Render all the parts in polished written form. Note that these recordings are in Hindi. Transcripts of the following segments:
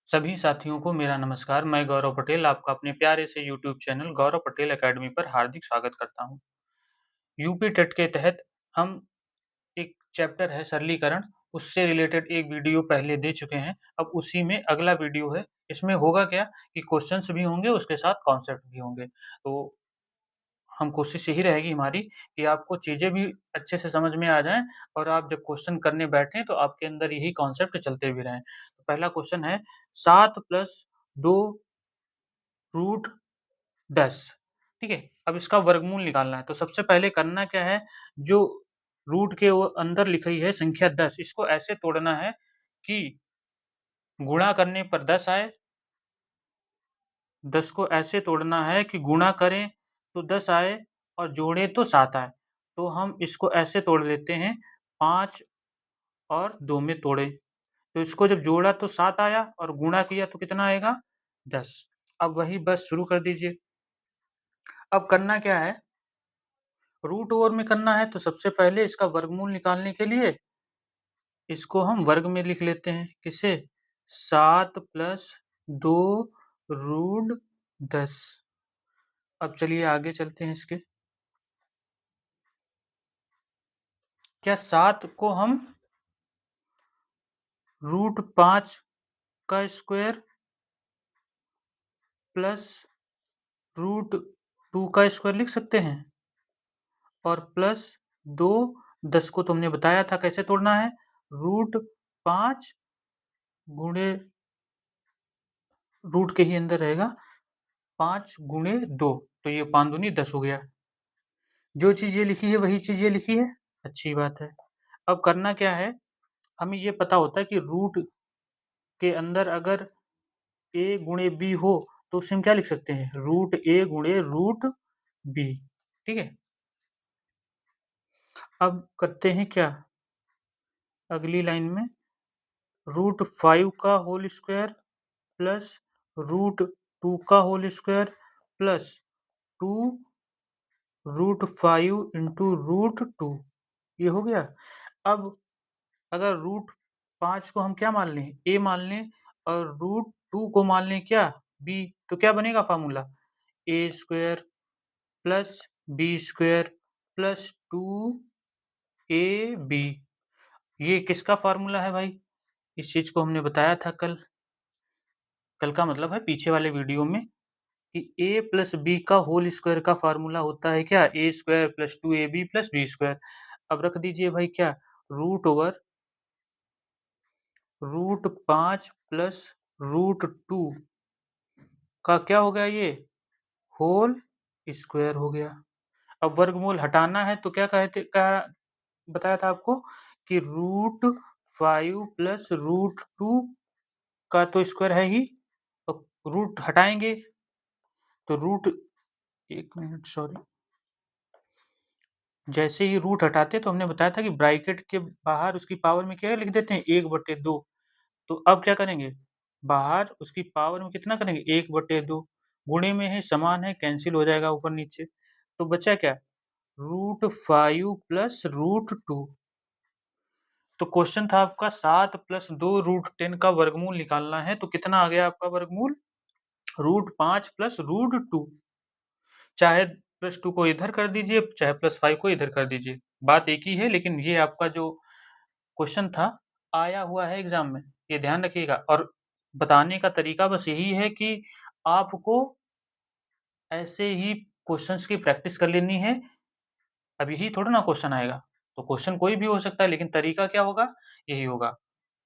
सभी साथियों को मेरा नमस्कार। मैं गौरव पटेल आपका अपने प्यारे से YouTube channel Gaurav Patel academy पर हार्दिक स्वागत करता हूँ। यूपी टेट के तहत हम एक चैप्टर है सरलीकरण, उससे रिलेटेड एक वीडियो पहले दे चुके हैं। अब उसी में अगला वीडियो है। इसमें होगा क्या कि क्वेश्चंस भी होंगे, उसके साथ कॉन्सेप्ट भी होंगे। तो हम कोशिश यही रहेगी हमारी कि आपको चीज़ें भी अच्छे से समझ में आ जाएँ और आप जब क्वेश्चन करने बैठें तो आपके अंदर यही कॉन्सेप्ट चलते भी रहें। तो पहला क्वेश्चन है 7 + 2 रूट 10, ठीक है? अब इसका वर्गमूल निकालना है, तो सबसे पहले करना क्या है, जो रूट के वो अंदर लिखी है संख्या 10, इसको ऐसे तोड़ना है कि गुणा करने पर 10 आए। 10 को ऐसे तोड़ना है कि गुणा करें तो 10 आए और जोड़ें तो 7 आए। तो हम इसको ऐसे तोड़ लेते हैं, 5 और 2 में तोड़े, तो इसको जब जोड़ा तो 7 आया और गुणा किया तो कितना आएगा? 10। अब वही बस शुरू कर दीजिए। अब करना क्या है, रूट ओवर में करना है, तो सबसे पहले इसका वर्गमूल निकालने के लिए इसको हम वर्ग में लिख लेते हैं। किसे? 7 + 2 रूट 10। अब चलिए आगे चलते हैं इसके। क्या 7 को हम रूट 5 का स्क्वायर प्लस रूट 2 का स्क्वायर लिख सकते हैं? और प्लस 2, 10 को तो हमने बताया था कैसे तोड़ना है, रूट 5 गुणे रूट के ही अंदर रहेगा 5 गुणे 2, तो ये 5 दूनी 10 हो गया। जो चीज़ ये लिखी है वही चीज़ ये लिखी है, अच्छी बात है। अब करना क्या है, हमें ये पता होता है कि रूट के अंदर अगर a गुणे b हो तो उसे हम क्या लिख सकते हैं, रूट a गुणे रूट b, ठीक है। अब करते हैं क्या, अगली लाइन में रूट 5 का होल स्क्वायर प्लस रूट 2 का whole square plus 2 root 5 into root 2, ये हो गया। अब अगर रूट 5 को हम क्या मान लें, a मान लें, और रूट 2 को मान लें क्या, b, तो क्या बनेगा formula, a square plus b square plus 2ab। ये किसका फार्मूला है भाई? इस चीज़ को हमने बताया था कल। कल का मतलब है पीछे वाले वीडियो में, कि a प्लस बी का होल स्क्वायर का फार्मूला होता है क्या, A square plus 2ab plus B square. अब रख दीजिए भाई क्या, root over root 5 plus root 2 का क्या हो गया, ये होल स्क्वायर हो गया। अब वर्गमूल हटाना है तो क्या बताया था आपको कि रूट 5 प्लस रूट 2 का तो स्क्वायर है ही, तो रूट हटाएंगे तो रूट, एक मिनट सॉरी, जैसे ही रूट हटाते तो हमने बताया था कि ब्रैकेट के बाहर उसकी पावर में क्या लिख देते हैं, 1/2। तो अब क्या करेंगे, बाहर उसकी पावर में कितना करेंगे, 1/2, गुणे में है, समान है, कैंसिल हो जाएगा ऊपर नीचे, तो बचा क्या, रूट 5 प्लस रूट 2। तो क्वेश्चन था आपका 7 + 2 रूट 10 का वर्गमूल निकालना है, तो कितना आ गया आपका वर्गमूल, रूट 5 प्लस रूट 2। चाहे +2 को इधर कर दीजिए, चाहे +5 को इधर कर दीजिए, बात एक ही है, लेकिन ये आपका जो क्वेश्चन था आया हुआ है एग्जाम में, ये ध्यान रखिएगा। और बताने का तरीका बस यही है कि आपको ऐसे ही क्वेश्चंस की प्रैक्टिस कर लेनी है। अभी ही थोड़ा ना क्वेश्चन आएगा, तो क्वेश्चन कोई भी हो सकता है, लेकिन तरीका क्या होगा, यही होगा।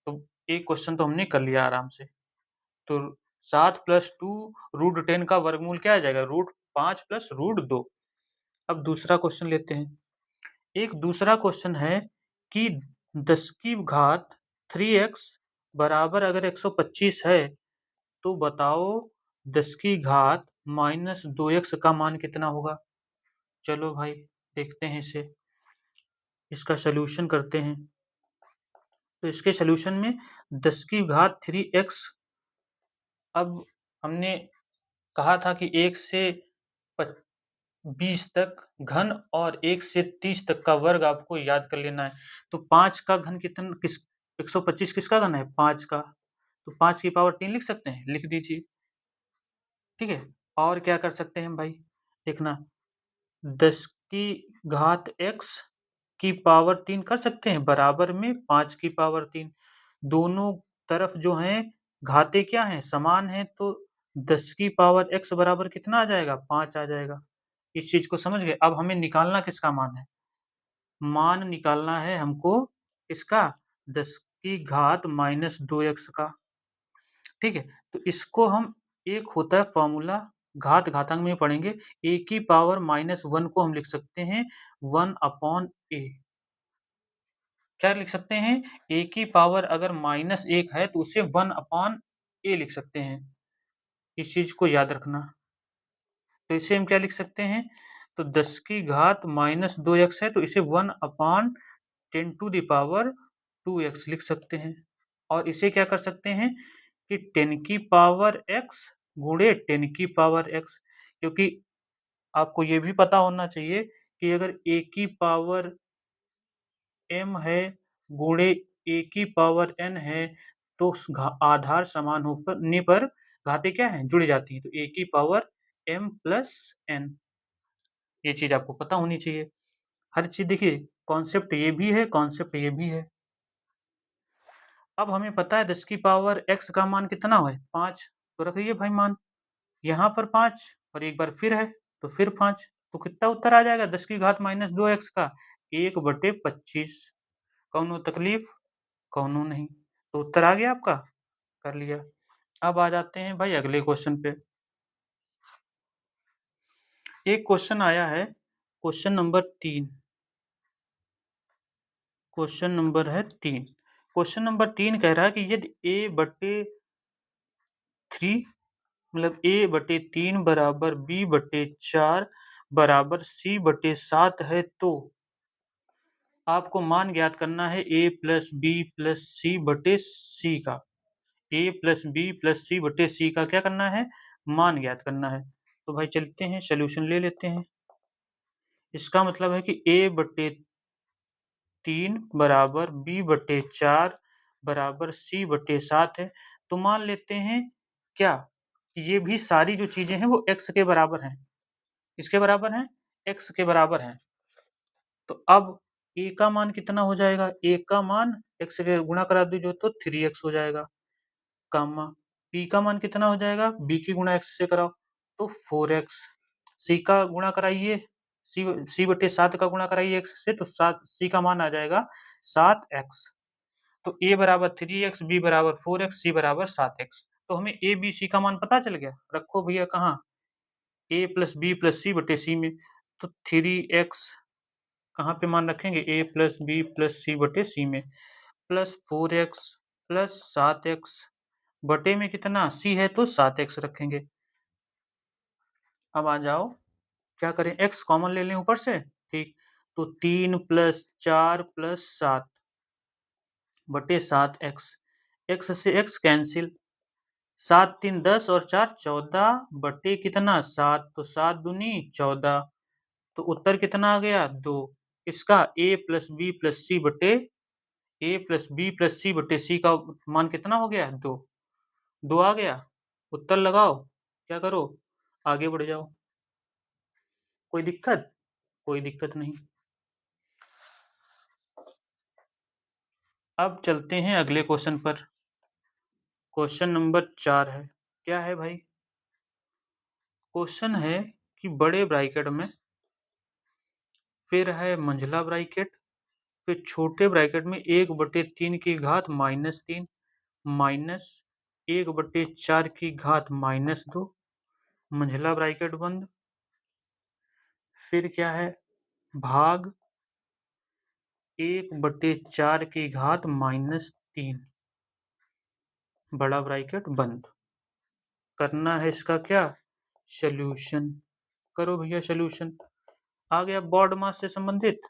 तो एक क्वेश्चन तो हमने कर लिया आराम से। तो 7 + 2 रूट 10 का वर्गमूल क्या आ जाएगा, रूट 5 प्लस रूट 2। अब दूसरा क्वेश्चन लेते हैं। एक दूसरा क्वेश्चन है कि 10 की घात 3x बराबर अगर 125 है, तो बताओ 10 की घात माइनस 2x का मान कितना होगा। चलो भाई देखते हैं इसे, इसका सॉल्यूशन करते हैं। तो इसके सॉल्यूशन में 10 की घात 3x, अब हमने कहा था कि 1 से 20 तक घन और 1 से 30 तक का वर्ग आपको याद कर लेना है। तो 5 का घन कितना, 125 किसका घन है, 5 का, तो 5 की पावर 3 लिख सकते हैं, लिख दीजिए। ठीक है, और क्या कर सकते हैं भाई, देखना 10 की घात x की पावर 3 कर सकते हैं, बराबर में 5 की पावर 3। दोनों तरफ जो हैं घातें क्या हैं, समान हैं, तो 10 की पावर x बराबर कितना आ जाएगा, 5 आ जाएगा। इस चीज को समझ गए। अब हमें निकालना किसका मान है, मान निकालना है हमको इसका 10 की घात -2x का। ठीक है, तो इसको हम, एक होता है फॉर्मूला घात घातांक में पढ़ेंगे, a की पावर -1 को हम लिख सकते हैं 1/a। क्या लिख सकते हैं, a की पावर अगर -1 है तो उसे 1/a लिख सकते हैं। इस चीज को याद रखना। तो इसे हम क्या लिख सकते हैं, तो 10 की घात -2x है तो इसे 1/10⁻²x लिख सकते हैं। और इसे क्या कर सकते हैं कि 10 की पावर x गुणे 10 की पावर x, क्योंकि आपको ये भी पता होना चाहिए कि अगर a की पावर m है गुणे a की पावर n है तो आधार समान होने पर घातें क्या हैं, जुड़ जाती हैं। तो a की पावर m प्लस n, ये चीज आपको पता होनी चाहिए। हर चीज देखिए, कॉन्सेप्ट ये भी है, कॉन्सेप्ट ये भी है। अब हमें पता है 10 की पावर x का मान कितना है, 5। तो रखिए भाई मान, यहाँ पर 5 और एक बार फिर है तो फिर 5, तो कितना उत्तर आ जाएगा 10 की घात -2x का, 1/25। कौनो तकलीफ, कौनो नहीं, तो उत्तर आ गया आपका, कर लिया। अब आ जाते हैं भाई अगले क्वेश्चन पे। एक क्वेश्चन आया है, क्वेश्चन नंबर 3। क्वेश्चन नंबर है 3। क्वेश्चन नंबर 3 कह रहा है कि यदि a/3 मतलब a/3 बराबर b/4 बराबर c/7 है तो आपको मान ज्ञात करना है a plus B plus c/c का। a plus B plus c/c का क्या करना है, मान ज्ञात करना है। तो भाई चलते हैं सोल्यूशन ले लेते हैं। इसका मतलब है कि a/3 बराबर b/4 बराबर c/7 है। तो मान लेते हैं क्या, ये भी सारी जो चीजें हैं वो x के बराबर हैं। इसके बराबर हैं, x के बराबर हैं। तो अब a का मान कितना हो जाएगा, a का मान x से गुणा करा दीजिए तो 3x हो जाएगा, कामा b का मान कितना हो जाएगा, b की गुणा x से कराओ तो 4x, c का गुणा कराइए, c/7 का गुणा कराइए x से तो 7, c का मान आ जाएगा 7x। तो a बराबर 3x, b बराबर 4x, c बराबर 7x। तो हमें a b c का मान पता चल गया। रखो भैया कहाँ, a plus B plus c/c में। तो 3x कहाँ पे मान रखेंगे, a plus B plus c/c में, प्लस 4x प्लस 7x बटे में कितना, c है तो 7x रखेंगे। अब आ जाओ क्या करें, x कॉमन ले लें ऊपर से, ठीक। तो 3 प्लस 4 प्लस 7 बटे 7x, x से x कैंसिल, 7 3 10 और 4 14 बटे कितना 7, तो 7 दूनी 14। तो उत्तर कितना आ गया, 2। इसका a प्लस बी प्लस सी बटे c का मान कितना हो गया, 2। 2 आ गया, उत्तर लगाओ, क्या करो, आगे बढ़ जाओ। कोई दिक्कत, कोई दिक्कत नहीं। अब चलते हैं अगले क्वेश्चन पर। क्वेश्चन नंबर 4 है, क्या है भाई, क्वेश्चन है कि बड़े ब्रैकेट में, फिर है मंझला ब्रैकेट, फिर छोटे ब्रैकेट में 1/3 की घात -3 माइनस 1/4 की घात -2, मंझला ब्रैकेट बंद। फिर क्या है, भाग 1/4 की घात -3, बड़ा ब्रैकेट बंद। करना है इसका क्या, सोल्यूशन। करो भैया सोल्यूशन। आ गया बोर्ड मास से संबंधित।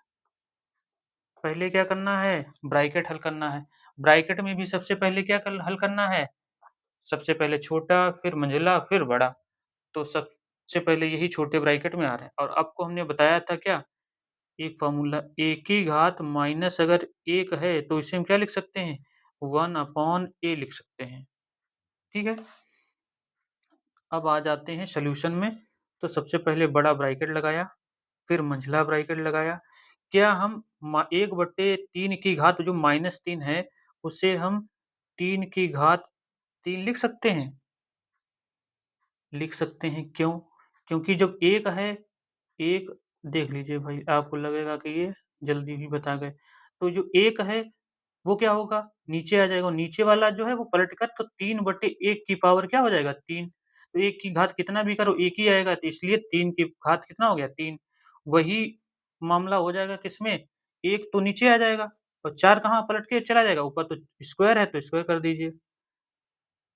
पहले क्या करना है, ब्रैकेट हल करना है। ब्रैकेट में भी सबसे पहले क्या हल करना है, सबसे पहले छोटा फिर मंझला फिर बड़ा। तो सबसे पहले यही छोटे ब्रैकेट में आ रहे हैं। और आपको हमने बताया था क्या, एक फॉर्मूला, a की घात माइनस अगर 1 है तो इसे हम क्या लिख सकते हैं, 1/a लिख सकते हैं। ठीक है। अब आ जाते हैं सोल्यूशन में। तो सबसे पहले बड़ा ब्रैकेट लगाया, फिर मंझला ब्रैकेट लगाया। क्या हम 1/3 की घात जो -3 है उसे हम 3 की घात 3 लिख सकते हैं? लिख सकते हैं, क्यों? क्योंकि जब 1 है, 1 देख लीजिए भाई, आपको लगेगा कि ये जल्दी ही बता गए। तो जो 1 है वो क्या होगा? नीचे आ जाएगा, और नीचे वाला जो है वो पलटकर तो 3/1 की पावर क्या हो जाएगा? 3। तो 1 की घात कितना भी करो 1 ही आएगा, तो इसलिए 3 की घात कितना हो गया? 3। वही मामला हो जाएगा किसमें? 1 तो नीचे आ जाएगा और 4 कहाँ पलट के चला जाएगा? ऊपर तो स्क्वायर है तो स्क्वायर कर दीजिए।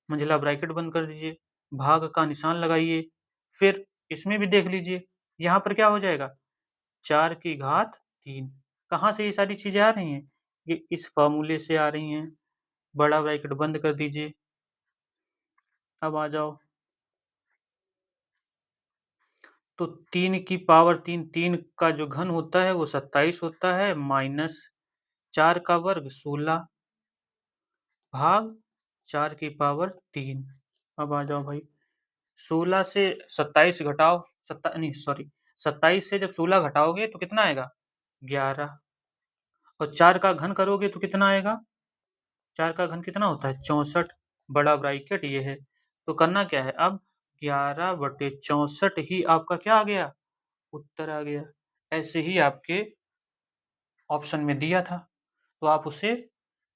मंझला ब्रैकेट बंद कर दीजिए, भाग का निशान लगाइए, फिर इसमें भी देख लीजिए, यहाँ पर क्या हो जाएगा? 4 की घात 3। कहाँ से ये सारी चीज़ें आ रही हैं? ये इस फ़ॉर्मूले से आ रही हैं। बड़ा ब्रैकेट बंद कर दीजिए। अब आ जाओ। तो 3 की पावर 3, 3 का जो घन होता है वो 27 होता है, माइनस 4 का वर्ग 16 भाग 4 की पावर 3। अब आ जाओ भाई, 16 से 27 घटाओ, नहीं सॉरी, 27 से जब 16 घटाओगे तो कितना आएगा? 11। और 4 का घन करोगे तो कितना आएगा? 4 का घन कितना होता है? 64। बड़ा ब्रैकेट ये है। तो करना क्या है अब? 11/64 ही आपका क्या आ गया? उत्तर आ गया। ऐसे ही आपके ऑप्शन में दिया था, तो आप उसे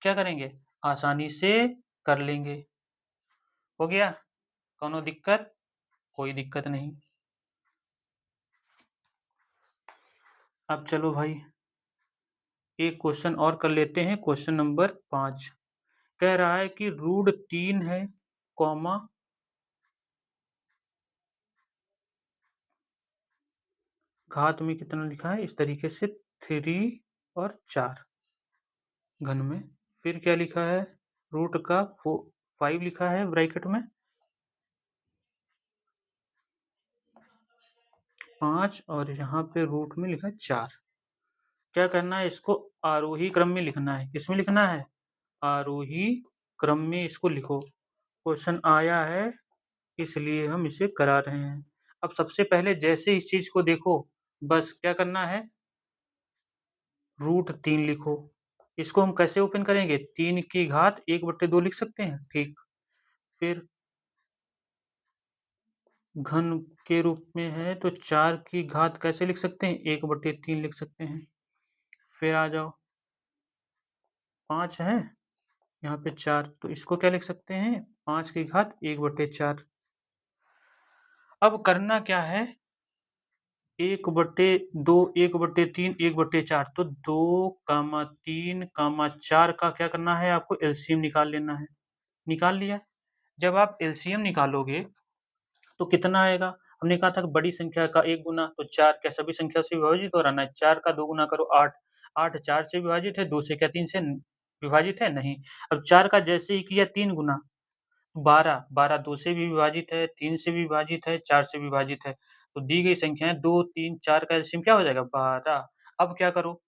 क्या करेंगे? आसानी से कर लेंगे। हो गया? कोनो दिक्कत? कोई दिक्कत नहीं। अब चलो भाई, एक क्वेश्चन और कर लेते हैं। क्वेश्चन नंबर 5 कह रहा है कि √3 है, कॉमा घात में कितना लिखा है इस तरीके से 3 और 4 घन में। फिर क्या लिखा है? रूट का 5 लिखा है ब्रैकेट में, 5 और यहाँ पे रूट में लिखा है 4। क्या करना है? इसको आरोही क्रम में लिखना है। किसमें लिखना है? आरोही क्रम में इसको लिखो। क्वेश्चन आया है इसलिए हम इसे करा रहे हैं। अब सबसे पहले जैसे इस चीज को देखो, बस क्या करना है? √3 लिखो। इसको हम कैसे ओपन करेंगे? 3 की घात 1/2 लिख सकते हैं, ठीक। फिर घन के रूप में है तो 4 की घात कैसे लिख सकते हैं? 1/3 लिख सकते हैं। फिर आ जाओ, 5 है, यहाँ पे 4, तो इसको क्या लिख सकते हैं? 5 की घात 1/4। अब करना क्या है? 1/2, 1/3, 1/4, तो 2, 3, 4 का क्या करना है? आपको एलसीएम निकाल लेना है। निकाल लिया। जब आप एलसीएम निकालोगे तो कितना आएगा? हमने कहा था कि बड़ी संख्या का 1 गुना, तो 4 क्या सभी संख्या से विभाजित हो रहा है? 4 का 2 गुना करो 8, 8 4 से विभाजित है, 2 से क्या 3 से विभाजित है? नहीं। अब 4 का जैसे ही किया 3 गुना, 12, 12 2 से भी विभाजित है, 3 से भी विभाजित है, 4 से विभाजित है। तो दी गई संख्याएँ 2, 3, 4 का एलसीएम क्या हो जाएगा? 12। अब क्या करो?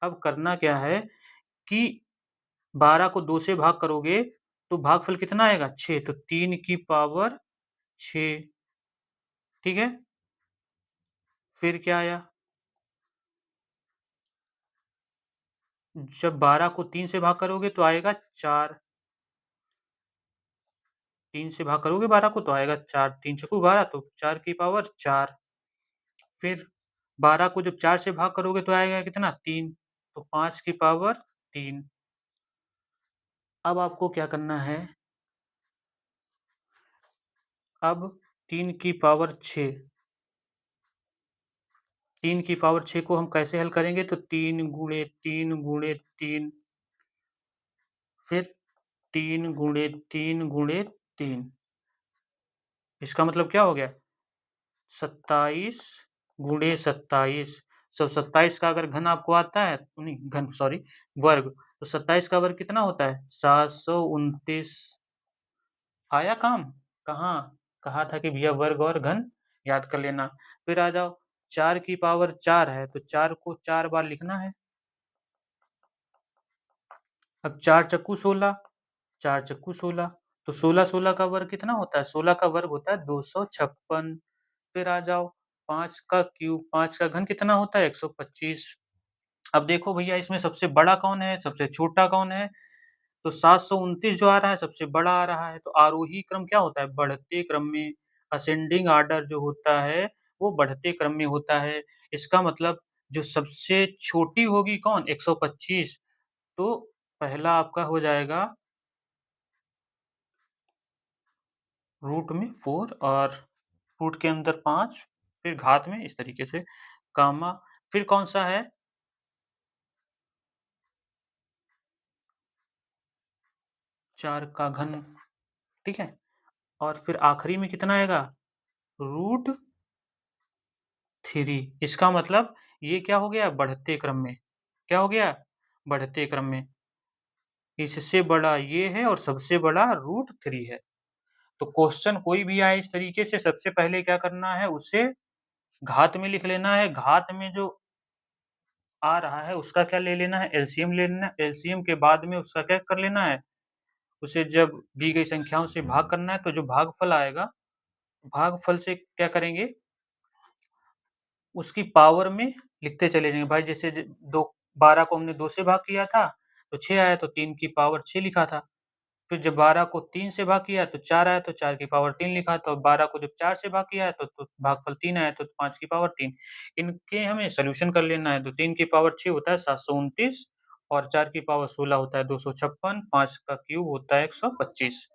अब करना क्या है कि 12 को 2 से भाग करोगे तो भागफल कितना आएगा? 6, तो 3 की पावर 6, ठीक है? फिर क्या आया? जब 12 को 3 से भाग करोगे तो आएगा 4, 3 से भाग करोगे 12 को तो आएगा 4, 3 छक्कू 12, तो 4 की पावर 4। फिर 12 को जब 4 से भाग करोगे तो आएगा कितना? 3, तो 5 की पावर 3। अब आपको क्या करना है? अब 3 की पावर 6, 3 की पावर 6 को हम कैसे हल करेंगे? तो 3 गुणे 3 गुणे 3, फिर 3 गुणे 3 गुणे 3। इसका मतलब क्या हो गया? 27 गुणे 27। 27 का अगर घन आपको आता है, नहीं घन सॉरी, वर्ग, तो 27 का वर्ग कितना होता है? 729। आया काम? कहाँ? कहा था कि भैया वर्ग और घन याद कर लेना। फिर आ जाओ, 4 की पावर 4 है तो 4 को 4 बार लिखना है। अब 4 चक्कू 16, 4 चक्कू 16, तो 16 का वर्ग कितना होता है? 16 का वर्ग होता है 256। फिर आ जाओ 5 का क्यूब, 5 का घन कितना होता है? 125। अब देखो भैया इसमें सबसे बड़ा कौन है, सबसे छोटा कौन है? तो 729 जो आ रहा है सबसे बड़ा आ रहा है। तो आरोही क्रम क्या होता है? बढ़ते क्रम में। असेंडिंग ऑर्डर जो होता है वो बढ़ते क्रम में होता है। इसका मतलब जो सबसे छोटी होगी कौन? 125। तो पहला आपका हो जाएगा रूट में 4 और रूट के अंदर 5, फिर घात में इस तरीके से गामा। फिर कौन सा है? 4 का घन, ठीक है। और फिर आखिरी में कितना आएगा? रूट 3। इसका मतलब ये क्या हो गया? बढ़ते क्रम में। क्या हो गया? बढ़ते क्रम में। इससे बड़ा ये है और सबसे बड़ा रूट 3 है। तो क्वेश्चन कोई भी आए इस तरीके से सबसे पहले क्या करना है? उसे घात में लिख लेना है। घात में जो आ रहा है उसका क्या ले लेना है? एलसीएम ले लेना है। एलसीएम के बाद में उसका क्या कर लेना है? उसे जब दी गई संख्याओं से भाग करना है तो जो भागफल आएगा, भागफल से क्या करेंगे? उसकी पावर में लिखते चले जाएंगे। भाई जैसे दो 12 को हमने 2 से भाग किया था तो 6 आया, तो 3 की पावर 6 लिखा था। फिर जब 12 को 3 से भाग किया तो 4 आया, तो 4 की पावर 3 लिखा था। और 12 को जब 4 से भाग किया है तो भागफल 3 आया, तो 5 की पावर 3। इनके हमें सोल्यूशन कर लेना है। तो 3 की पावर 6 होता है 729 और 4 की पावर 16 होता है 256, 5 का क्यूब होता है 125।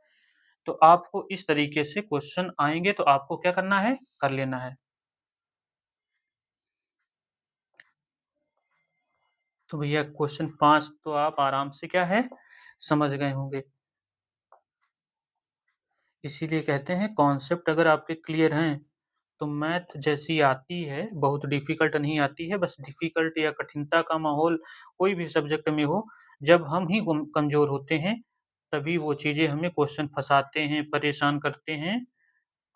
तो आपको इस तरीके से क्वेश्चन आएंगे तो आपको क्या करना है? कर लेना है। तो भैया क्वेश्चन 5 तो आप आराम से क्या है? समझ गए होंगे। इसीलिए कहते हैं कॉन्सेप्ट अगर आपके क्लियर हैं तो मैथ जैसी आती है, बहुत डिफिकल्ट नहीं आती है। बस डिफिकल्ट या कठिनता का माहौल कोई भी सब्जेक्ट में हो, जब हम ही कमजोर होते हैं तभी वो चीजें हमें क्वेश्चन फंसाते हैं, परेशान करते हैं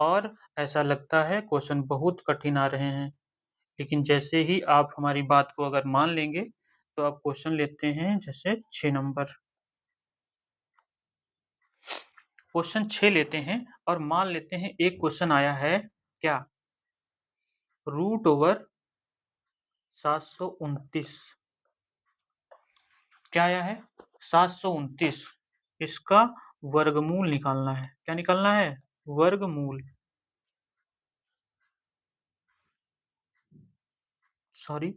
और ऐसा लगता है क्वेश्चन बहुत कठिन आ रहे हैं। लेकिन जैसे ही आप हमारी बात को अगर मान लेंगे तो आप क्वेश्चन लेते हैं जैसे 6 नंबर। क्वेश्चन 6 लेते हैं और मान लेते हैं एक क्वेश्चन आया है क्या? Root over 729। क्या आया है? 729। इसका वर्गमूल निकालना है। क्या निकालना है? वर्गमूल। सॉरी,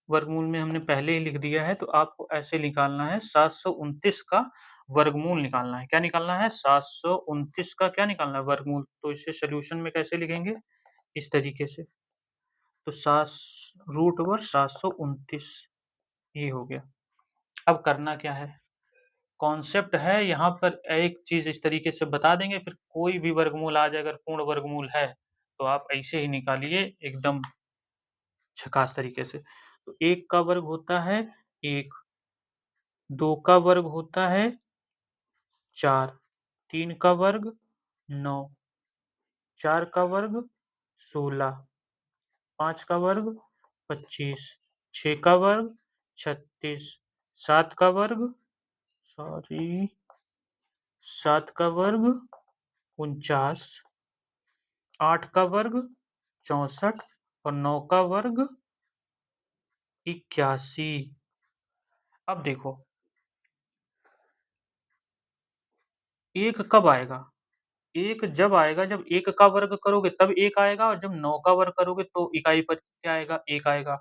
वर्गमूल में हमने पहले ही लिख दिया है, तो आपको ऐसे निकालना है 729 का वर्गमूल निकालना है। क्या निकालना है? 729 का क्या निकालना है? वर्गमूल। तो इसे सोल्यूशन में कैसे लिखेंगे? इस तरीके से। तो 7 रूट ओवर 729 ये हो गया। अब करना क्या है? कॉन्सेप्ट है यहाँ पर, एक चीज इस तरीके से बता देंगे, फिर कोई भी वर्गमूल आ जाए, अगर पूर्ण वर्गमूल है तो आप ऐसे ही निकालिए एकदम झकास तरीके से। तो 1 का वर्ग होता है 1, 2 का वर्ग होता है 4, 3 का वर्ग 9, 4 का वर्ग 16, 5 का वर्ग 25, 6 का वर्ग 36, 7 का वर्ग, सॉरी, 7 का वर्ग 49, 8 का वर्ग 64 और 9 का वर्ग 81। अब देखो, 1 कब आएगा? 1 जब आएगा जब 1 का वर्ग करोगे तब 1 आएगा, और जब 9 का वर्ग करोगे तो इकाई पर क्या आएगा? 1 आएगा।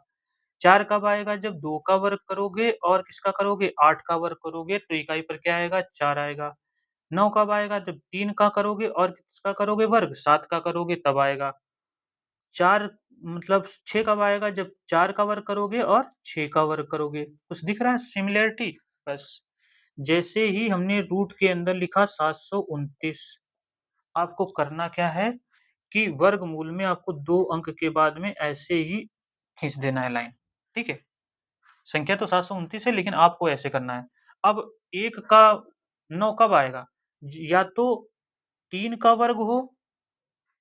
4 कब आएगा? जब 2 का वर्ग करोगे और किसका करोगे? 8 का वर्ग करोगे तो इकाई पर क्या आएगा? 4 आएगा। 9 कब आएगा? जब 3 का करोगे और किसका करोगे वर्ग? 7 का करोगे तब आएगा। 4 मतलब 6 कब आएगा? जब 4 का वर्ग करोगे और 6 का वर्ग करोगे। कुछ दिख रहा है सिमिलैरिटी? बस जैसे ही हमने रूट के अंदर लिखा 729, आपको करना क्या है कि वर्गमूल में आपको 2 अंक के बाद में ऐसे ही खींच देना है लाइन। ठीक है? संख्या तो 729 है लेकिन आपको ऐसे करना है। अब 1 का 9 कब आएगा? या तो 3 का वर्ग हो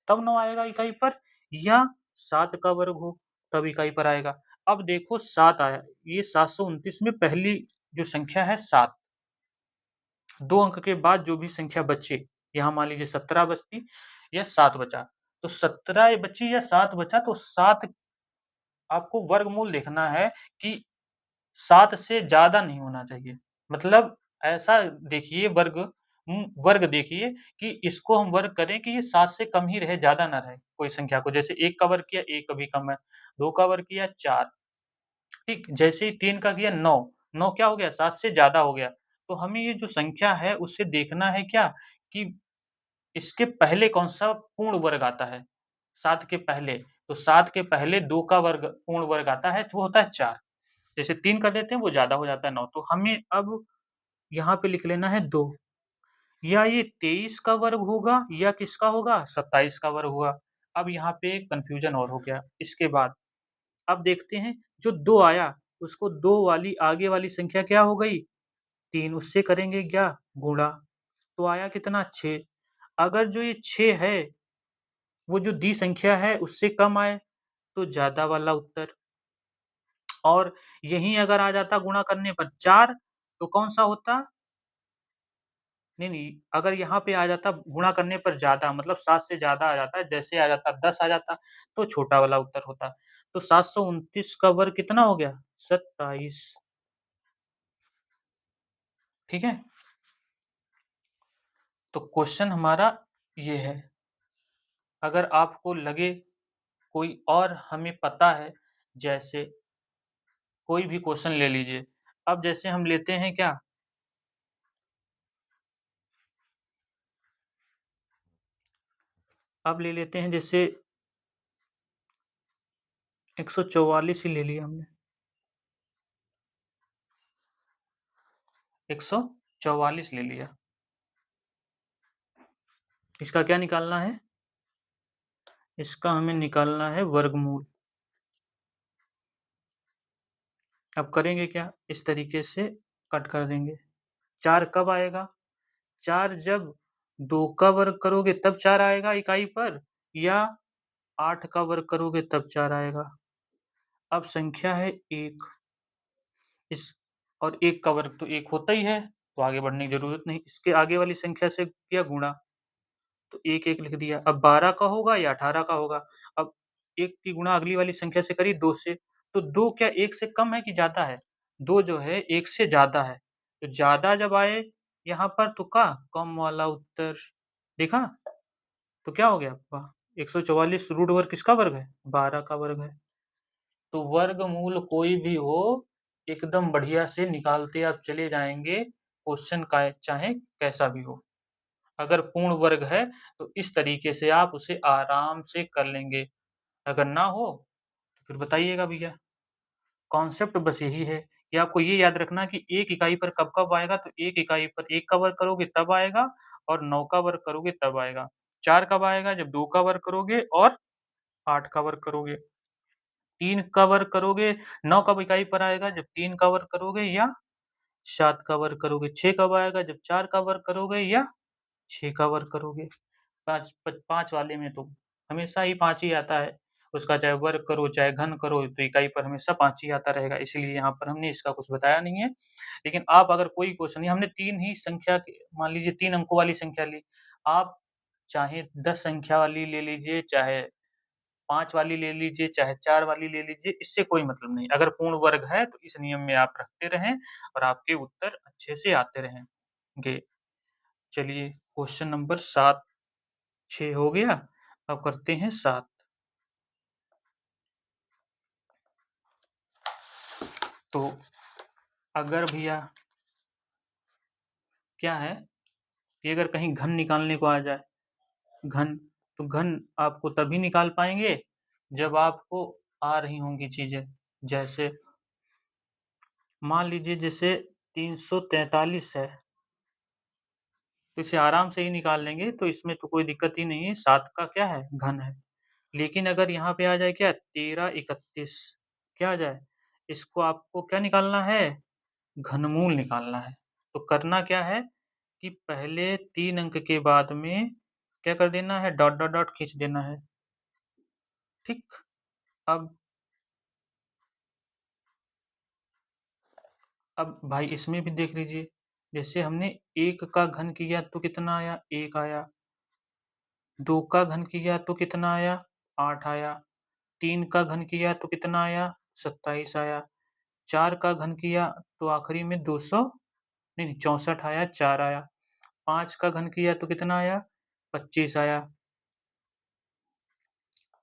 तब 9 आएगा इकाई पर, या 7 का वर्ग हो तब इकाई पर आएगा। अब देखो 7 आया, ये 729 में पहली जो संख्या है 7, 2 अंक के बाद जो भी संख्या बचे, यहाँ मान लीजिए 17 बचती या 7 बचा, तो 17 बची या 7 बचा तो 7 आपको वर्गमूल देखना है कि 7 से ज़्यादा नहीं होना चाहिए। मतलब ऐसा देखिए वर्ग देखिए कि इसको हम वर्ग करें कि ये 7 से कम ही रहे, ज़्यादा ना रहे कोई संख्या को। जैसे 1 का वर्ग किया 1 कभी कम है, 2 का वर्ग किया 4, ठीक? जैसे ही 3 का किया 9, 9 क्या हो गया? 7 से ज़्यादा हो गया। तो हमें ये जो संख्या है उससे देखना है क्या कि इसके पहले कौन-सा पूर्ण वर्ग आता है, 7 के पहले। तो 7 के पहले 2 का वर्ग पूर्ण वर्ग आता है, तो वो होता है 4। जैसे 3 कर देते हैं वो ज़्यादा हो जाता है 9। तो हमें अब यहाँ पे लिख लेना है 2। या ये 23 का वर्ग होगा या किसका होगा? 27 का वर्ग होगा। अब यहाँ पे कन्फ्यूज़न और हो गया। इसके बाद अब देखते हैं जो 2 आया उसको 2 वाली आगे वाली संख्या क्या हो गई? 3, उससे करेंगे क्या? गुणा। तो आया कितना? 6। अगर जो ये 6 है वो जो दी संख्या है उससे कम आए तो ज़्यादा वाला उत्तर, और यहीं अगर आ जाता गुणा करने पर 4 तो कौन-सा होता? नहीं, नहीं, अगर यहाँ पे आ जाता गुणा करने पर ज़्यादा, मतलब 7 से ज़्यादा आ जाता, जैसे आ जाता 10 आ जाता तो छोटा वाला उत्तर होता। तो 729 का वर्ग कितना हो गया? 27। ठीक है? तो क्वेश्चन हमारा ये है। अगर आपको लगे कोई और हमें पता है, जैसे कोई भी क्वेश्चन ले लीजिए। अब जैसे हम लेते हैं क्या, अब ले लेते हैं जैसे 144 ही ले लिया हमने। 144 ले लिया। इसका क्या निकालना है? इसका हमें निकालना है वर्गमूल। अब करेंगे क्या? इस तरीके से कट कर देंगे। 4 कब आएगा? 4 जब 2 का वर्ग करोगे तब 4 आएगा इकाई पर, या 8 का वर्ग करोगे तब 4 आएगा। अब संख्या है 1, इस और 1 का वर्ग तो 1 होता ही है, तो आगे बढ़ने की ज़रूरत नहीं। इसके आगे वाली संख्या से किया गुणा, तो 1 लिख दिया। अब 12 का होगा या 18 का होगा? अब 1 की गुणा अगली वाली संख्या से करी 2 से, तो 2 क्या 1 से कम है कि ज़्यादा है? 2 जो है 1 से ज़्यादा है, तो ज़्यादा जब आए यहाँ पर तो क्या कम वाला उत्तर। देखा? तो क्या हो गया आपका 144 रूट वर्ग किसका वर्ग है? 12 का वर्ग है। तो वर्गमूल कोई भी हो एकदम बढ़िया से निकालते आप चले जाएंगे, क्वेश्चन का चाहे कैसा भी हो। अगर पूर्ण वर्ग है तो इस तरीके से आप उसे आराम से कर लेंगे। अगर ना हो तो फिर बताइएगा भैया। कॉन्सेप्ट बस यही है कि आपको ये याद रखना कि 1 इकाई पर कब-कब आएगा, तो 1 इकाई पर 1 का वर्ग करोगे तब आएगा, और 9 का वर्ग करोगे तब आएगा। 4 कब आएगा? जब 2 का वर्ग करोगे और 8 का वर्ग करोगे। 3 का वर्ग करोगे, 9 कब इकाई पर आएगा? जब 3 का वर्ग करोगे या 7 का वर्ग करोगे। 6 कब आएगा? जब 4 का वर्ग करोगे या 6 का वर्ग करोगे। 5 वाले में तो हमेशा ही 5 ही आता है। उसका चाहे वर्ग करो, चाहे घन करो, तो इकाई पर हमेशा 5 ही आता रहेगा। इसलिए यहाँ पर हमने इसका कुछ बताया नहीं है। लेकिन आप अगर कोई क्वेश्चन, हमने 3 ही संख्या के, मान लीजिए 3 अंकों वाली संख्या ली। आप चाहे 10 संख्या वाली ले लीजिए, चाहे 5 वाली ले लीजिए, चाहे 4 वाली ले लीजिए, इससे कोई मतलब नहीं। अगर पूर्ण वर्ग है तो इस नियम में आप रखते रहें और आपके उत्तर अच्छे से आते रहेंगे। चलिए क्वेश्चन नंबर 7 6 हो गया, अब करते हैं 7। तो अगर भैया क्या है कि अगर कहीं घन निकालने को आ जाए, घन, तो घन आपको तभी निकाल पाएंगे जब आपको आ रही होंगी चीजें। जैसे मान लीजिए जैसे 343 है, तो इसे आराम से ही निकाल लेंगे, तो इसमें तो कोई दिक्कत ही नहीं है। 7 का क्या है? घन है। लेकिन अगर यहाँ पे आ जाए क्या 1331, क्या आ जाए, इसको आपको क्या निकालना है? घनमूल निकालना है। तो करना क्या है कि पहले 3 अंक के बाद में क्या कर देना है? डॉट डॉट डॉट खींच देना है। ठीक। अब भाई इसमें भी देख लीजिए, जैसे हमने 1 का घन किया तो कितना आया? 1 आया। 2 का घन किया तो कितना आया? 8 आया। 3 का घन किया तो कितना आया? 27 आया। 4 का घन किया तो आखिरी में 200 नहीं 64 आया, 4 आया। 5 का घन किया तो कितना आया? 25 आया।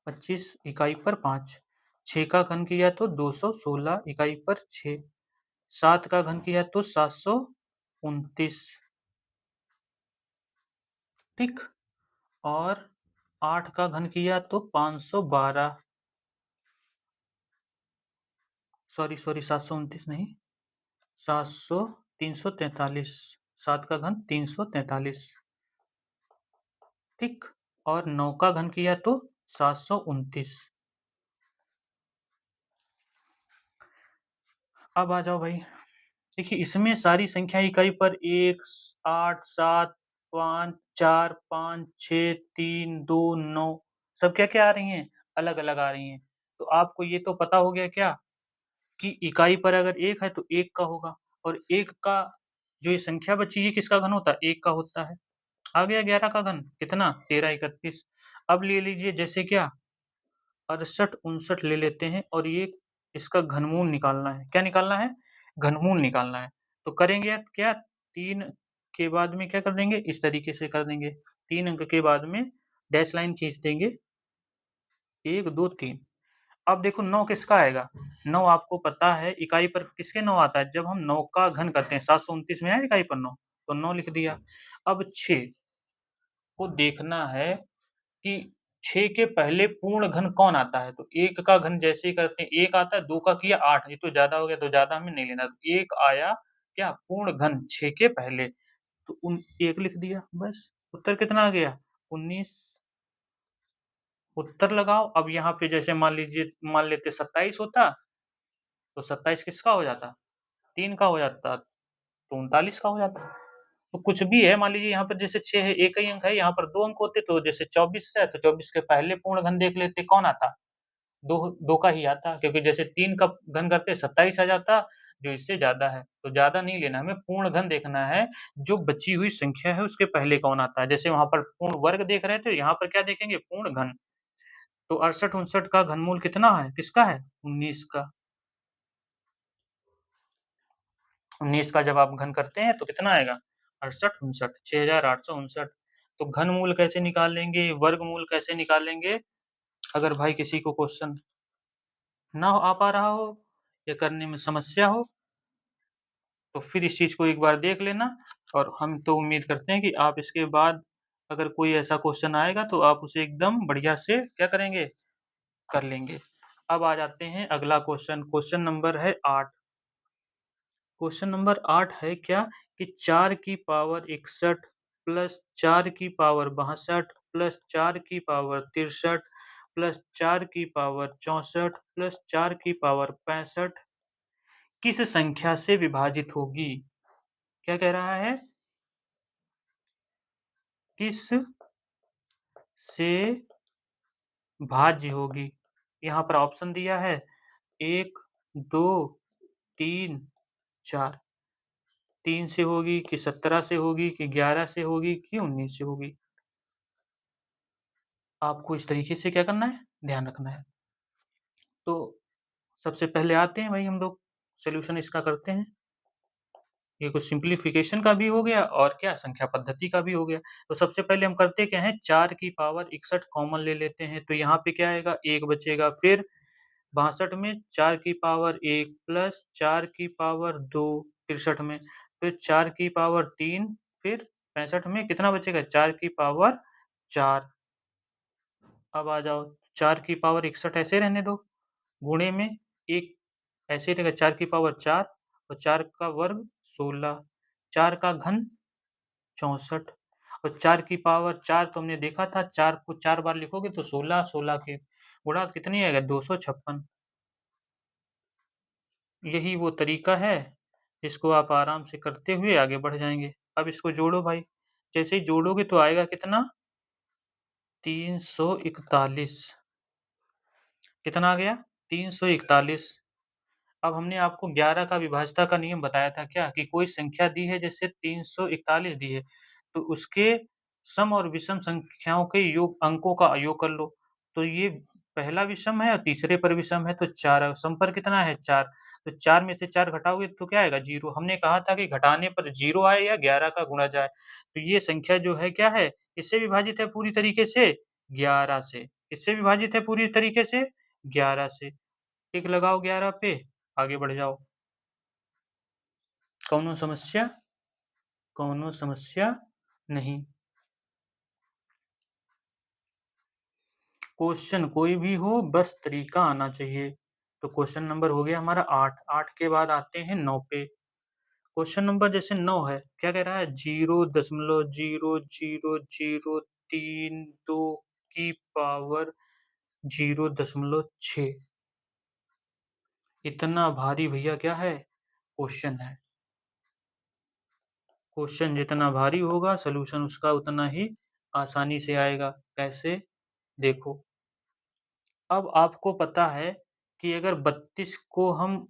25 इकाई पर 5। 6 का घन किया तो 216 इकाई पर 6। 7 का घन किया तो 729। ठीक। और 8 का घन किया तो 512। सॉरी 729 नहीं, 343। 7 का घन 343। ठीक। और 9 का घन किया तो 729। अब आ जाओ भाई। देखिए इसमें सारी संख्या इकाई पर 1, 8, 7, 5, 4, 5, 6, 3, 2, 9 सब क्या-क्या आ रही हैं? अलग-अलग आ रही हैं। तो आपको ये तो पता हो गया क्या कि इकाई पर अगर 1 है तो 1 का होगा और 1 का जो ये संख्या बची ये किसका घन होता है? 1 का होता है। आ गया 11 का घन कितना? 13, 31। अब ले लीजिए जैसे क्या 68, 59 ले लेते हैं और ये इसका घनमूल निकालना है। क्या निकालना है? घनमूल निकालना है। तो करेंगे क्या 3 के बाद में क्या कर देंगे? इस तरीके से कर देंगे। 3 अंक के बाद में डैश लाइन खींच देंगे 1, 2, 3। अब देखो 9 किसका आएगा? 9 आपको पता है इकाई पर किसके 9 आता है? जब हम 9 का घन करते हैं 729 में आया इकाई पर 9 तो 9 लिख दिया। अब 6 को देखना है कि 6 के पहले पूर्ण घन कौन आता है? तो 1 का घन जैसे ही करते हैं 1 आता है, 2 का किया 8 ये तो ज़्यादा हो गया तो ज़्यादा हमें नहीं लेना। तो 1 आया क्या? पूर्ण घन 6 के पहले तो 1 लिख दिया बस। उत्तर कितना आ गया? 19। उत्तर लगाओ। अब यहाँ पे जैसे मान लेते 27 होता तो 27 किसका हो जाता? 3 का हो जाता तो 39 का हो जाता। तो कुछ भी है मान लीजिए यहाँ पर जैसे 6 है, एक ही अंक है, यहाँ पर 2 अंक होते तो जैसे 24 है तो 24 के पहले पूर्ण घन देख लेते कौन आता? 2 का ही आता क्योंकि जैसे 3 का घन करते 27 आ जाता जो इससे ज़्यादा है। तो ज़्यादा नहीं लेना हमें पूर्ण घन देखना है, जो बची हुई संख्या है उसके पहले कौन आता है। जैसे वहाँ पर पूर्ण वर्ग देख रहे थे, यहाँ पर क्या देखेंगे? पूर्ण घन। तो 68-59 का घनमूल कितना है? किसका है? 19 का। 19 का जब आप घन करते हैं तो कितना आएगा? 68-59 6859। तो घनमूल कैसे निकालेंगे? वर्गमूल कैसे निकालेंगे? अगर भाई किसी को क्वेश्चन ना आ पा रहा हो या करने में समस्या हो तो फिर इस चीज को एक बार देख लेना। और हम तो उम्मीद करते हैं कि आप इसके बाद अगर कोई ऐसा क्वेश्चन आएगा तो आप उसे एकदम बढ़िया से क्या करेंगे? कर लेंगे। अब आ जाते हैं अगला क्वेश्चन। क्वेश्चन नंबर है 8। क्वेश्चन नंबर 8 है क्या कि 4 की पावर 61 प्लस 4 की पावर 62 प्लस 4 की पावर 63 प्लस 4 की पावर 64 प्लस 4 की पावर 65 किस संख्या से विभाजित होगी? क्या कह रहा है? किस से भाज्य होगी? यहाँ पर ऑप्शन दिया है 1, 2, 3, 4। 3 से होगी कि 17 से होगी कि 11 से होगी कि 19 से होगी? आपको इस तरीके से क्या करना है? ध्यान रखना है। तो सबसे पहले आते हैं भाई हम लोग सॉल्यूशन इसका करते हैं। ये कुछ सिंप्लीफिकेशन का भी हो गया और क्या संख्या पद्धति का भी हो गया। तो सबसे पहले हम करते क्या हैं 4 की पावर 61 कॉमन ले लेते हैं तो यहाँ पे क्या आएगा 1 बचेगा। फिर 62 में 4 की पावर 1 प्लस 4 की पावर 2 63 में, फिर 4 की पावर 3, फिर 65 में कितना बचेगा 4 की पावर 4। अब आ जाओ 4 की पावर 61 ऐसे रहने दो, गुणे में 1 ऐसे रहेगा 4 की पावर 4 और 4 का वर्ग 16, 4 का घन 64 और 4 की पावर 4 तुमने देखा था 4 को 4 बार लिखोगे तो 16, 16 की गुणा कितनी आएगा 256। यही वो तरीका है जिसको आप आराम से करते हुए आगे बढ़ जाएंगे। अब इसको जोड़ो भाई, जैसे ही जोड़ोगे तो आएगा कितना 341। कितना आ गया 341। अब हमने आपको 11 का विभाज्यता का नियम बताया था क्या, कि कोई संख्या दी है जैसे 341 दी है, तो उसके सम और विषम संख्याओं के योग अंकों का योग कर लो। तो ये पहला विषम है और तीसरे पर विषम है, तो 4 सम पर कितना है 4, तो 4 में से 4 घटाओगे तो क्या आएगा 0। हमने कहा था कि घटाने पर 0 आए या 11 का गुणा जाए। तो ये संख्या जो है क्या है, किससे विभाजित है पूरी तरीके से 11 से। किससे विभाजित है पूरी तरीके से 11 से। टिक लगाओ 11 पे, आगे बढ़ जाओ। कौनो समस्या? कौनो समस्या नहीं। क्वेश्चन कोई भी हो, बस तरीका आना चाहिए। तो क्वेश्चन नंबर हो गया हमारा 8। 8 के बाद आते हैं 9 पे। क्वेश्चन नंबर जैसे 9 है, क्या कह रहा है, 0.000032 की पावर 0.6। इतना भारी भैया क्या है, क्वेश्चन है। क्वेश्चन जितना भारी होगा सोल्यूशन उसका उतना ही आसानी से आएगा। कैसे, देखो। अब आपको पता है कि अगर 32 को हम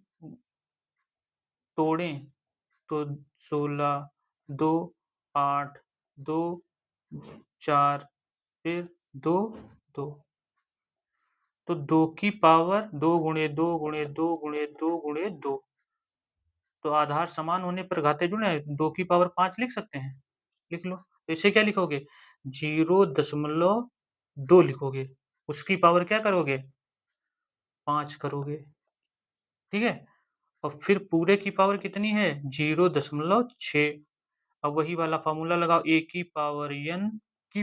तोड़ें तो 16, 2, 8, 2, 4, फिर 2, 2। तो 2 की पावर 2 गुणे 2 गुणे 2 गुणे 2 गुणे 2। तो आधार समान होने पर घाते जुड़े, 2 की पावर 5 लिख सकते हैं। लिख लो। तो इसे क्या लिखोगे, 0.2 लिखोगे। उसकी पावर क्या करोगे, 5 करोगे। ठीक है। और फिर पूरे की पावर कितनी है, 0.6। अब वही वाला फॉर्मूला लगाओ, ए की पावर n की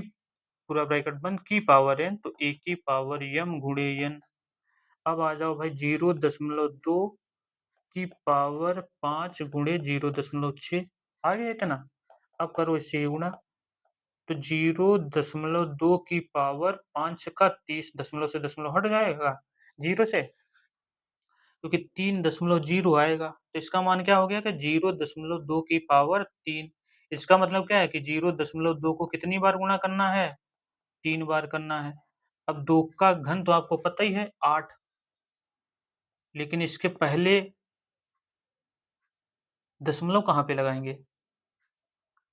पूरा ब्रैकेट बंद की पावर n, तो ए की पावर m गुणे n। अब आ जाओ भाई 0.2 की पावर 5 गुणे 0.6। आ गया इतना। अब करो इससे गुणा। तो 0.2 की पावर 5 का 30, दशमलव से दशमलव हट जाएगा जीरो से, क्योंकि 3.0 आएगा। तो इसका मान क्या हो गया कि 0.2 की पावर 3। इसका मतलब क्या है कि 0.2 को कितनी बार गुणा करना है, 3 बार करना है। अब 2 का घन तो आपको पता ही है 8, लेकिन इसके पहले दशमलव कहाँ पे लगाएंगे,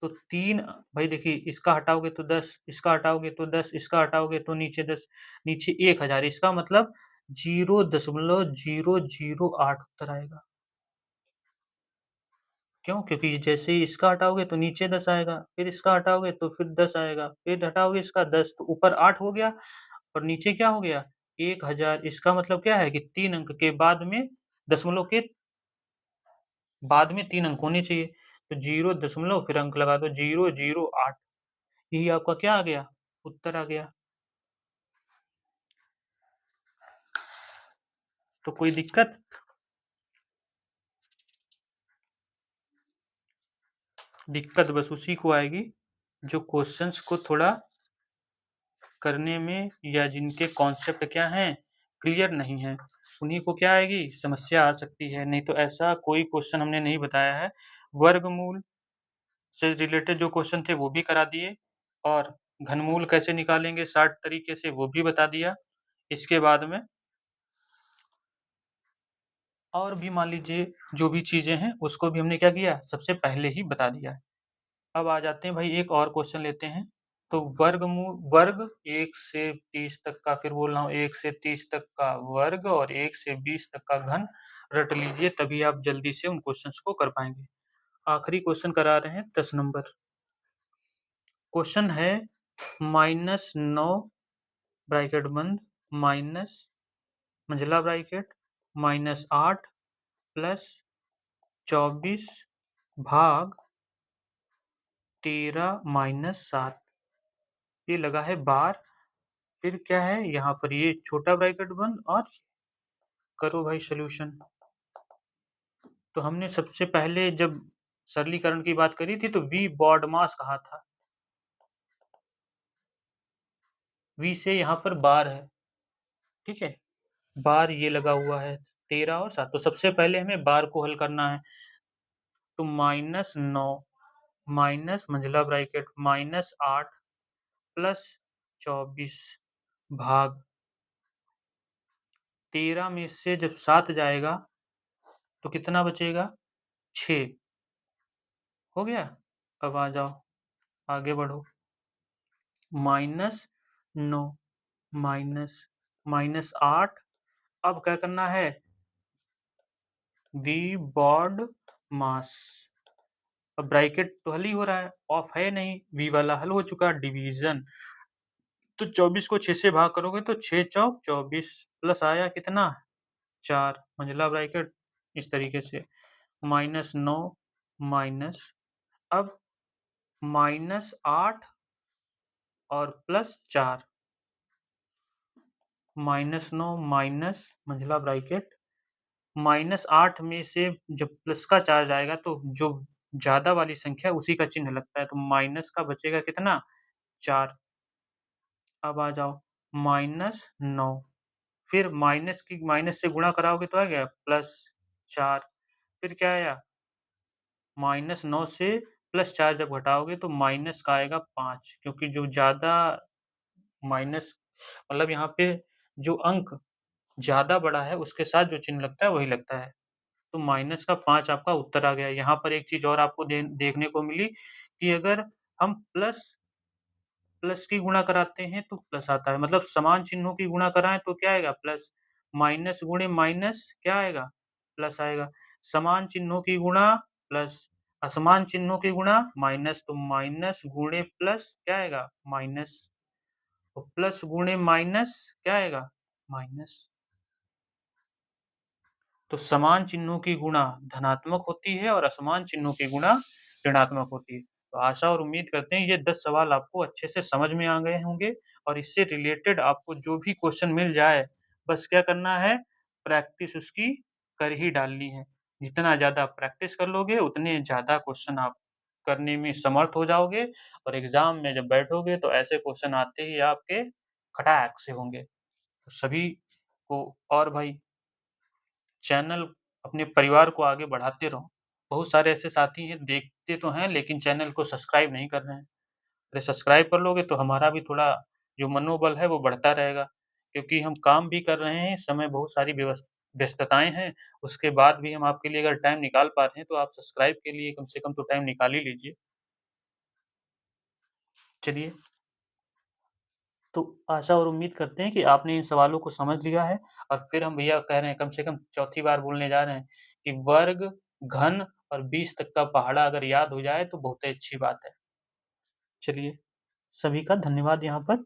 तो 3। भाई देखिए, इसका हटाओगे तो 10, इसका हटाओगे तो 10, इसका हटाओगे तो नीचे 10, नीचे 1000। इसका मतलब 0.008 उत्तर आएगा। क्यों, क्योंकि जैसे ही इसका हटाओगे तो नीचे 10 आएगा, फिर इसका हटाओगे तो फिर 10 आएगा, फिर हटाओगे इसका 10 तो ऊपर 8 हो गया, और नीचे क्या हो गया 1000। इसका मतलब क्या है कि 3 अंक के बाद में, दशमलव के बाद में 3 अंक होने चाहिए। तो 0 दशमलव फिर अंक लगा दो 008। यही आपका क्या आ गया, उत्तर आ गया। तो कोई दिक्कत, दिक्कत बस उसी को आएगी जो क्वेश्चंस को थोड़ा करने में, या जिनके कॉन्सेप्ट क्या हैं, क्लियर नहीं है, उन्हीं को क्या आएगी, समस्या आ सकती है। नहीं तो ऐसा कोई क्वेश्चन हमने नहीं बताया है। वर्गमूल से रिलेटेड जो क्वेश्चन थे वो भी करा दिए, और घनमूल कैसे निकालेंगे 60 तरीके से वो भी बता दिया। इसके बाद में और भी मान लीजिए जो भी चीजें हैं उसको भी हमने क्या किया, सबसे पहले ही बता दिया है। अब आ जाते हैं भाई, एक और क्वेश्चन लेते हैं। तो वर्ग 1 से 30 तक का, फिर बोल रहा हूँ 1 से 30 तक का वर्ग और 1 से 20 तक का घन रट लीजिए, तभी आप जल्दी से उन क्वेश्चंस को कर पाएंगे। आखिरी क्वेश्चन करा रहे हैं 10 नंबर। क्वेश्चन है -9 ब्रैकेट बंद, माइनस मंझला ब्रैकेट -8 प्लस 24 भाग 13 - 7। ये लगा है बार। फिर क्या है यहाँ पर, ये छोटा ब्रैकेट बंद, और करो भाई सोल्यूशन। तो हमने सबसे पहले जब सरलीकरण की बात करी थी तो वी बॉड मास कहा था, वी से यहाँ पर बार है। ठीक है, बार ये लगा हुआ है 13 और 7। तो सबसे पहले हमें बार को हल करना है। तो -9 माइनस मंझला ब्रैकेट -8 प्लस 24 भाग 13 में से जब 7 जाएगा तो कितना बचेगा? 6 हो गया? अब आ जाओ, आगे बढ़ो। -9 -8। अब क्या करना है? वी बॉड मास। अब ब्रैकेट तो हल ही हो रहा है, ऑफ है नहीं, वी वाला हल हो चुका, डिवीजन। तो 24 को 6 से भाग करोगे तो 6 चौक 24 प्लस आया कितना? 4 मंझला ब्रैकेट, इस तरीके से -9 माइनस, अब -8 और +4, -9 माइनस मंझला ब्रैकेट, -8 में से जब प्लस का चार्ज आएगा तो जो ज्यादा वाली संख्या उसी का चिन्ह लगता है, तो माइनस का बचेगा कितना? 4। अब आ जाओ, -9, फिर माइनस से गुणा कराओगे तो आ गया +4, फिर क्या आया? -9 से +4 जब घटाओगे तो माइनस का आएगा 5, क्योंकि जो ज्यादा माइनस, मतलब यहाँ पे जो अंक ज्यादा बड़ा है उसके साथ जो चिन्ह लगता है वही लगता है। तो -5 आपका उत्तर आ गया। यहाँ पर एक चीज और आपको देखने को मिली कि अगर हम प्लस प्लस की गुणा कराते हैं तो प्लस आता है, मतलब समान चिन्हों की गुणा कराएं तो क्या आएगा? प्लस। माइनस गुणे माइनस क्या आएगा? प्लस आएगा। समान चिन्हों की गुणा प्लस, असमान चिन्हों की गुणा माइनस, तो माइनस गुणे प्लस क्या आएगा? माइनस। तो प्लस गुणे माइनस क्या आएगा? माइनस। तो समान चिन्हों की गुणा धनात्मक होती है और असमान चिन्हों की गुणा ऋणात्मक होती है। तो आशा और उम्मीद करते हैं ये 10 सवाल आपको अच्छे से समझ में आ गए होंगे, और इससे रिलेटेड आपको जो भी क्वेश्चन मिल जाए, बस क्या करना है? प्रैक्टिस उसकी कर ही डालनी है। जितना ज़्यादा प्रैक्टिस कर लोगे उतने ज़्यादा क्वेश्चन आप करने में समर्थ हो जाओगे, और एग्जाम में जब बैठोगे तो ऐसे क्वेश्चन आते ही आपके खटाक से होंगे। तो सभी को, और भाई चैनल, अपने परिवार को आगे बढ़ाते रहो। बहुत सारे ऐसे साथी हैं, देखते तो हैं लेकिन चैनल को सब्सक्राइब नहीं कर रहे हैं। अरे सब्सक्राइब कर लोगे तो हमारा भी थोड़ा जो मनोबल है वो बढ़ता रहेगा, क्योंकि हम काम भी कर रहे हैं, समय बहुत सारी व्यस्तताएं हैं, उसके बाद भी हम आपके लिए अगर टाइम निकाल पा रहे हैं तो आप सब्सक्राइब के लिए कम से कम तो टाइम निकाल ही लीजिए। चलिए, तो आशा और उम्मीद करते हैं कि आपने इन सवालों को समझ लिया है, और फिर हम भैया कह रहे हैं, कम से कम चौथी बार बोलने जा रहे हैं कि वर्ग, घन और 20 तक का पहाड़ा अगर याद हो जाए तो बहुत ही अच्छी बात है। चलिए, सभी का धन्यवाद यहाँ पर।